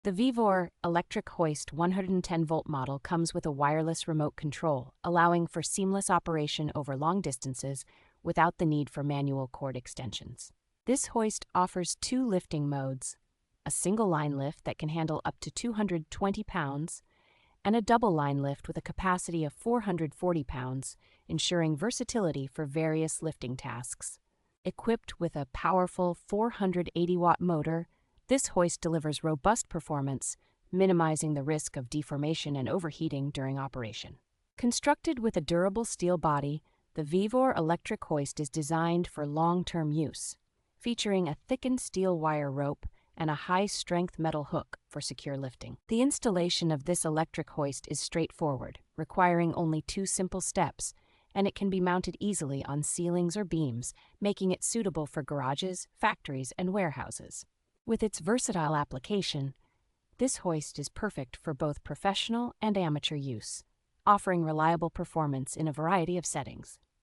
The VEVOR Electric Hoist 110-volt model comes with a wireless remote control, allowing for seamless operation over long distances without the need for manual cord extensions. This hoist offers two lifting modes: a single line lift that can handle up to 220 pounds, and a double line lift with a capacity of 440 pounds, ensuring versatility for various lifting tasks. Equipped with a powerful 480-watt motor, this hoist delivers robust performance, minimizing the risk of deformation and overheating during operation. Constructed with a durable steel body, the VEVOR Electric Hoist is designed for long-term use, featuring a thickened steel wire rope and a high-strength metal hook for secure lifting. The installation of this electric hoist is straightforward, requiring only two simple steps, and it can be mounted easily on ceilings or beams, making it suitable for garages, factories, and warehouses. With its versatile application, this hoist is perfect for both professional and amateur use, offering reliable performance in a variety of settings.